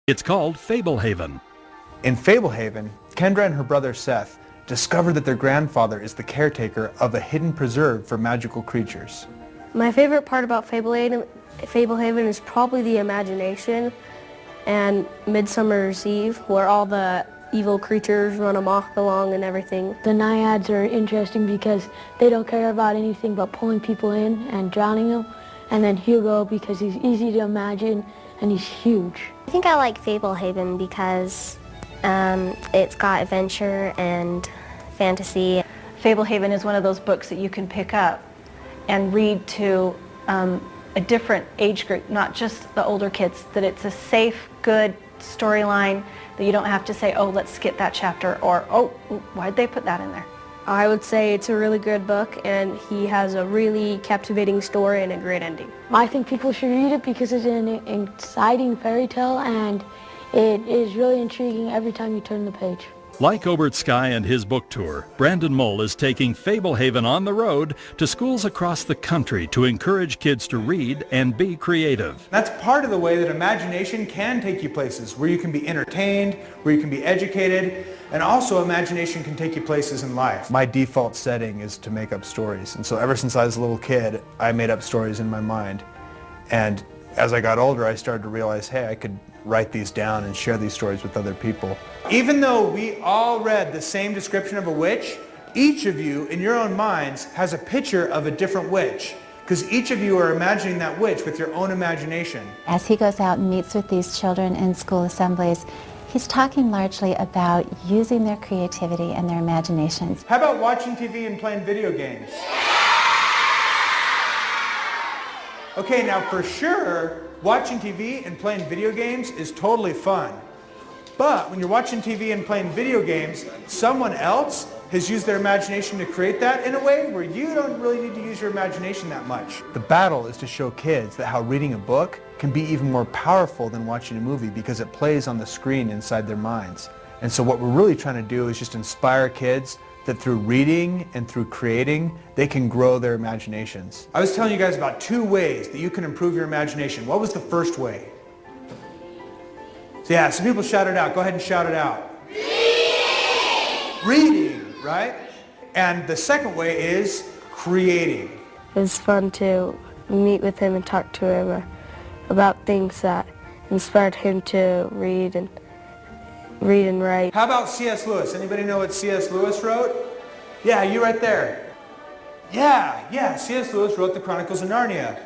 It's called Fablehaven. In Fablehaven, Kendra and her brother Seth discover that their grandfather is the caretaker of a hidden preserve for magical creatures. My favorite part about Fablehaven is probably the imagination and Midsummer's Eve, where all the evil creatures run amok along and everything. The naiads are interesting because they don't care about anything but pulling people in and drowning them. And then Hugo because he's easy to imagine and he's huge. I think I like Fablehaven because it's got adventure and fantasy. Fablehaven is one of those books that you can pick up and read to a different age group, not just the older kids, that it's a safe, good storyline that you don't have to say, oh, let's skip that chapter, or, oh, why'd they put that in there? I would say it's a really good book, and he has a really captivating story and a great ending. I think people should read it because it's an exciting fairy tale and it is really intriguing every time you turn the page. Like Obert Sky and his book tour, Brandon Mull is taking Fablehaven on the road to schools across the country to encourage kids to read and be creative. That's part of the way that imagination can take you places where you can be entertained, where you can be educated, and also imagination can take you places in life. My default setting is to make up stories, and so ever since I was a little kid, I made up stories in my mind. And as I got older, I started to realize, hey, I could write these down and share these stories with other people. Even though we all read the same description of a witch, each of you in your own minds has a picture of a different witch, because each of you are imagining that witch with your own imagination. As he goes out and meets with these children in school assemblies, he's talking largely about using their creativity and their imaginations. How about watching TV and playing video games? Okay, now for sure, watching TV and playing video games is totally fun. But when you're watching TV and playing video games, someone else has used their imagination to create that in a way where you don't really need to use your imagination that much. The battle is to show kids that how reading a book can be even more powerful than watching a movie because it plays on the screen inside their minds. And so what we're really trying to do is just inspire kids that through reading and through creating, they can grow their imaginations. I was telling you guys about 2 ways that you can improve your imagination. What was the first way? So yeah, some people shout it out. Go ahead and shout it out. Reading! Reading, right? And the second way is creating. It was fun to meet with him and talk to him about things that inspired him to read and write. How about C.S. Lewis? Anybody know what C.S. Lewis wrote? Yeah, you right there. Yeah, C.S. Lewis wrote the Chronicles of Narnia.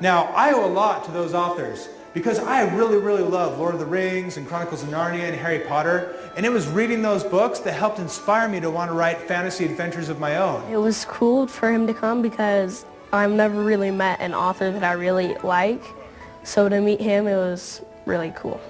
Now, I owe a lot to those authors because I really, really love Lord of the Rings and Chronicles of Narnia and Harry Potter, and it was reading those books that helped inspire me to want to write fantasy adventures of my own. It was cool for him to come because I've never really met an author that I really like, so to meet him, it was really cool.